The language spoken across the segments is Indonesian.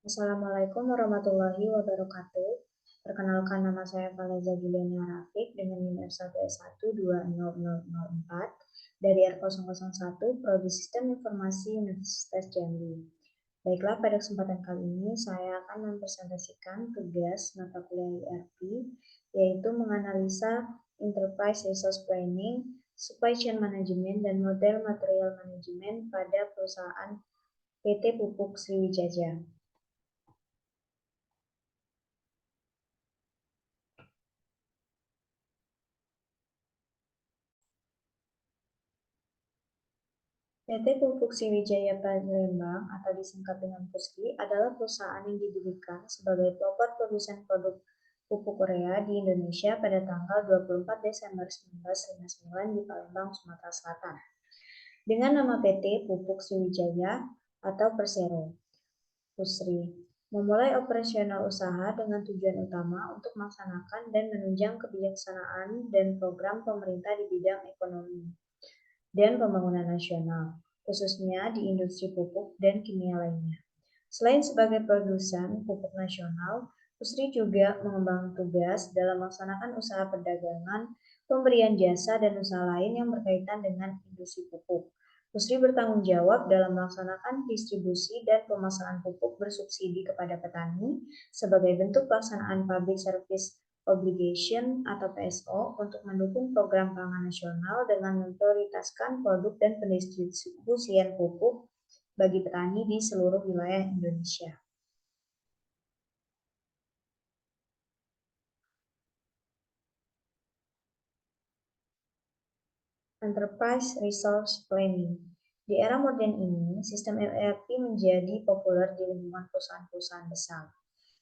Assalamualaikum warahmatullahi wabarakatuh. Perkenalkan, nama saya Faliza Juliana Rafiq dengan NIM F1S1200004 dari R001 Prodi Sistem Informasi Universitas Jambi. Baiklah, pada kesempatan kali ini saya akan mempresentasikan tugas mata kuliah ERP, yaitu menganalisa Enterprise Resource Planning, Supply Chain Management, dan Model Material Management pada perusahaan PT Pupuk Sriwijaya. PT Pupuk Sriwijaya Palembang atau disingkat dengan PUSKI adalah perusahaan yang didirikan sebagai pelopor produsen produk pupuk urea di Indonesia pada tanggal 24 Desember 1959 di Palembang, Sumatera Selatan. Dengan nama PT Pupuk Sriwijaya atau Persero, PUSRI, memulai operasional usaha dengan tujuan utama untuk melaksanakan dan menunjang kebijaksanaan dan program pemerintah di bidang ekonomi dan pembangunan nasional, khususnya di industri pupuk dan kimia lainnya. Selain sebagai produsen pupuk nasional, PUSRI juga mengembangkan tugas dalam melaksanakan usaha perdagangan, pemberian jasa, dan usaha lain yang berkaitan dengan industri pupuk. PUSRI bertanggung jawab dalam melaksanakan distribusi dan pemasaran pupuk bersubsidi kepada petani sebagai bentuk pelaksanaan public service obligation atau PSO untuk mendukung program pangan nasional dengan memprioritaskan produk dan pendistribusian pupuk bagi petani di seluruh wilayah Indonesia. Enterprise Resource Planning. Di era modern ini, sistem ERP menjadi populer di lingkungan perusahaan-perusahaan besar.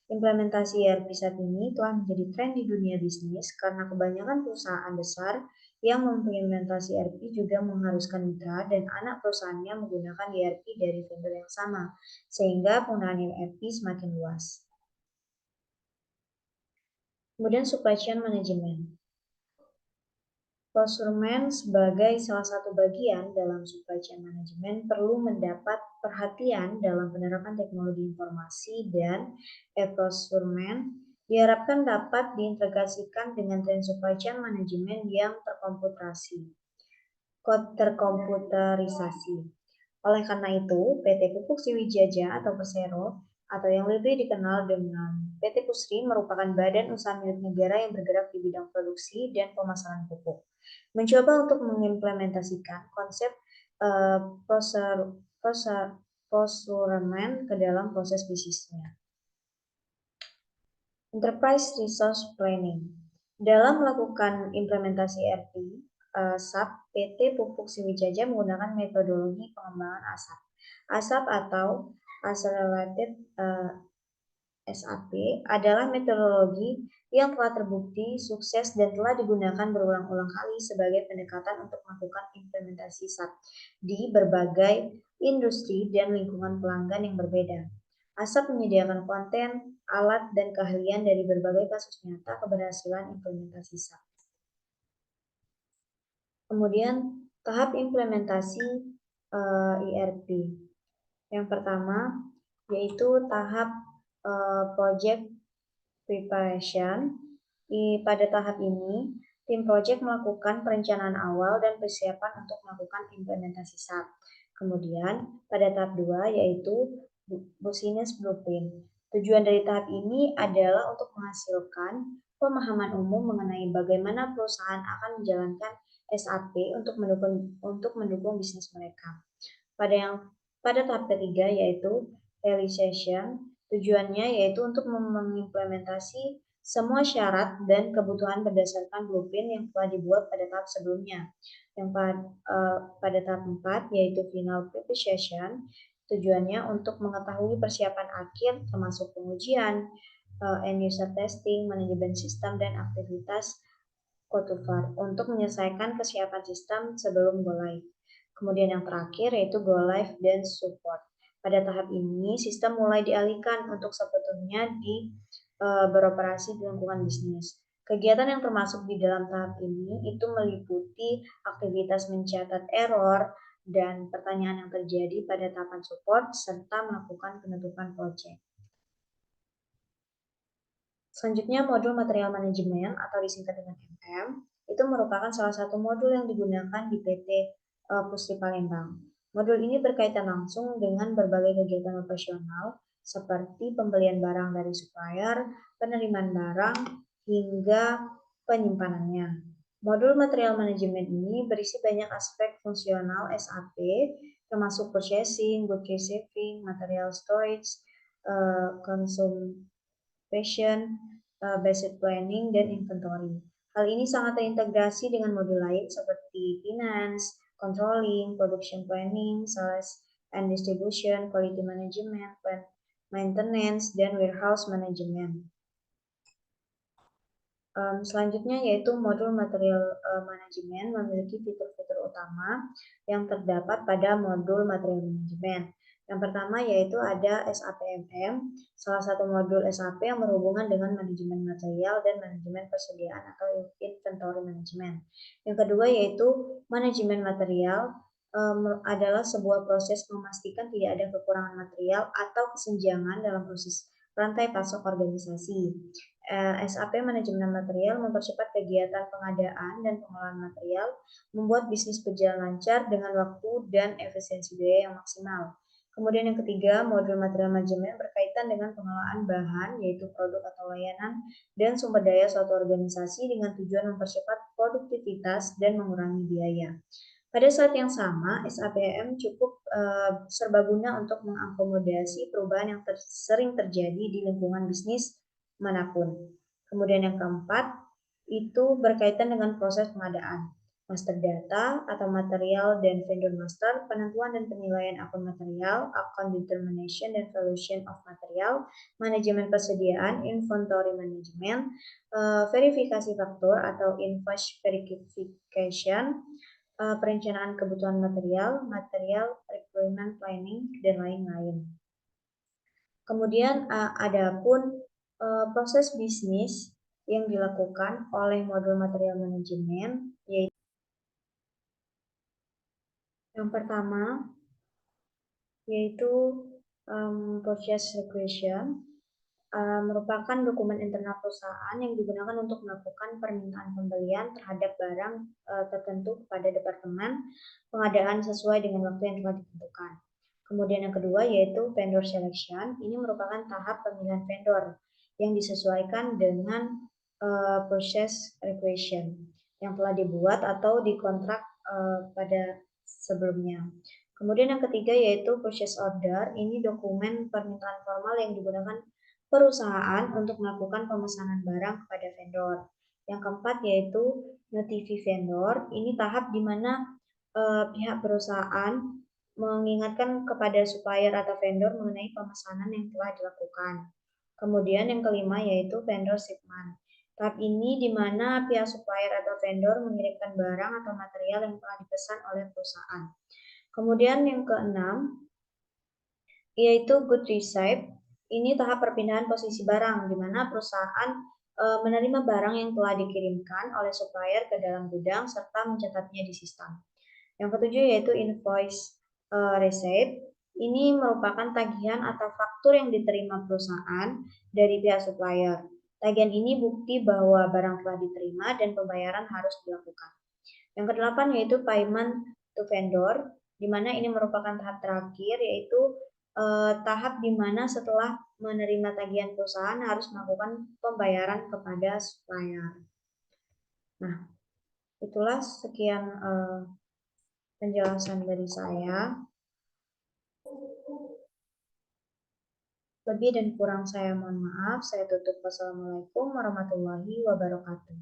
Implementasi ERP saat ini telah menjadi tren di dunia bisnis karena kebanyakan perusahaan besar yang mengimplementasi ERP juga mengharuskan mitra dan anak perusahaannya menggunakan ERP dari vendor yang sama, sehingga penggunaan ERP semakin luas. Kemudian supply chain management. Procurement sebagai salah satu bagian dalam supply chain management perlu mendapat perhatian dalam penerapan teknologi informasi dan e-procurement diharapkan dapat diintegrasikan dengan tren supply chain management yang terkomputerisasi. Oleh karena itu, PT Pupuk Sriwijaya atau Persero atau yang lebih dikenal dengan PT Pusri merupakan badan usaha milik negara yang bergerak di bidang produksi dan pemasaran pupuk. Mencoba untuk mengimplementasikan konsep procurement ke dalam proses bisnisnya. Enterprise Resource Planning. Dalam melakukan implementasi ERP, SAP, PT Pupuk Sriwijaya menggunakan metodologi pengembangan ASAP. ASAP atau Accelerated SAP adalah metodologi yang telah terbukti sukses dan telah digunakan berulang-ulang kali sebagai pendekatan untuk melakukan implementasi SAP di berbagai industri dan lingkungan pelanggan yang berbeda. ASAP menyediakan konten, alat, dan keahlian dari berbagai kasus nyata keberhasilan implementasi SAP. Kemudian, tahap implementasi ERP. Yang pertama, yaitu tahap project preparation. Pada tahap ini, tim project melakukan perencanaan awal dan persiapan untuk melakukan implementasi SAP. Kemudian, pada tahap 2, yaitu business blueprint. Tujuan dari tahap ini adalah untuk menghasilkan pemahaman umum mengenai bagaimana perusahaan akan menjalankan SAP untuk mendukung bisnis mereka. Pada tahap ketiga, yaitu realization, tujuannya yaitu untuk mengimplementasi semua syarat dan kebutuhan berdasarkan blueprint yang telah dibuat pada tahap sebelumnya. Yang pada tahap 4, yaitu final preparation, tujuannya untuk mengetahui persiapan akhir termasuk pengujian, end user testing, manajemen sistem, dan aktivitas cutover untuk menyelesaikan kesiapan sistem sebelum go live. Kemudian yang terakhir yaitu go live dan support. Pada tahap ini, sistem mulai dialihkan untuk sebetulnya beroperasi di lingkungan bisnis. Kegiatan yang termasuk di dalam tahap ini itu meliputi aktivitas mencatat error dan pertanyaan yang terjadi pada tahapan support serta melakukan penutupan project. Selanjutnya, modul material manajemen atau disingkat dengan MM, itu merupakan salah satu modul yang digunakan di PT Pusri Palembang. Modul ini berkaitan langsung dengan berbagai kegiatan operasional seperti pembelian barang dari supplier, penerimaan barang, hingga penyimpanannya. Modul material manajemen ini berisi banyak aspek fungsional SAP, termasuk purchasing, good receiving, material storage, consumption, basic planning, dan inventory. Hal ini sangat terintegrasi dengan modul lain seperti finance, controlling, production planning, sales and distribution, quality management, plant maintenance, dan warehouse management. Selanjutnya yaitu modul material manajemen memiliki fitur-fitur utama yang terdapat pada modul material manajemen. Yang pertama yaitu ada SAPMM, salah satu modul SAP yang berhubungan dengan manajemen material dan manajemen persediaan atau inventory management. Yang kedua yaitu manajemen material adalah sebuah proses memastikan tidak ada kekurangan material atau kesenjangan dalam proses rantai pasok organisasi. SAP Manajemen Material mempercepat kegiatan pengadaan dan pengelolaan material, membuat bisnis berjalan lancar dengan waktu dan efisiensi biaya yang maksimal. Kemudian yang ketiga, modul material manajemen berkaitan dengan pengelolaan bahan, yaitu produk atau layanan, dan sumber daya suatu organisasi dengan tujuan mempercepat produktivitas dan mengurangi biaya. Pada saat yang sama, SAPM cukup serbaguna untuk mengakomodasi perubahan yang sering terjadi di lingkungan bisnis manapun. Kemudian yang keempat, itu berkaitan dengan proses pengadaan. Master data atau material dan vendor master, penentuan dan penilaian akun material, account determination dan valuation of material, manajemen persediaan, inventory management, verifikasi faktur atau invoice verification, perencanaan kebutuhan material, material requirement planning, dan lain-lain. Kemudian ada pun proses bisnis yang dilakukan oleh modul material manajemen, yaitu yang pertama yaitu purchase requisition, merupakan dokumen internal perusahaan yang digunakan untuk melakukan permintaan pembelian terhadap barang tertentu kepada departemen pengadaan sesuai dengan waktu yang telah ditentukan. Kemudian yang kedua yaitu vendor selection. Ini merupakan tahap pemilihan vendor yang disesuaikan dengan purchase requisition yang telah dibuat atau dikontrak pada sebelumnya. Kemudian yang ketiga yaitu purchase order. Ini dokumen permintaan formal yang digunakan perusahaan untuk melakukan pemesanan barang kepada vendor. Yang keempat yaitu notify vendor. Ini tahap di mana pihak perusahaan mengingatkan kepada supplier atau vendor mengenai pemesanan yang telah dilakukan. Kemudian yang kelima yaitu vendor shipment. Tahap ini di mana pihak supplier atau vendor mengirimkan barang atau material yang telah dipesan oleh perusahaan. Kemudian yang keenam yaitu good receipt. Ini tahap perpindahan posisi barang di mana perusahaan menerima barang yang telah dikirimkan oleh supplier ke dalam gudang serta mencatatnya di sistem. Yang ketujuh yaitu invoice receipt. Ini merupakan tagihan atau faktur yang diterima perusahaan dari pihak supplier. Tagihan ini bukti bahwa barang telah diterima dan pembayaran harus dilakukan. Yang kedelapan yaitu payment to vendor, di mana ini merupakan tahap terakhir yaitu tahap di mana setelah menerima tagihan perusahaan harus melakukan pembayaran kepada supplier. Nah, itulah sekian penjelasan dari saya. Lebih dan kurang saya mohon maaf. Saya tutup. Wassalamualaikum warahmatullahi wabarakatuh.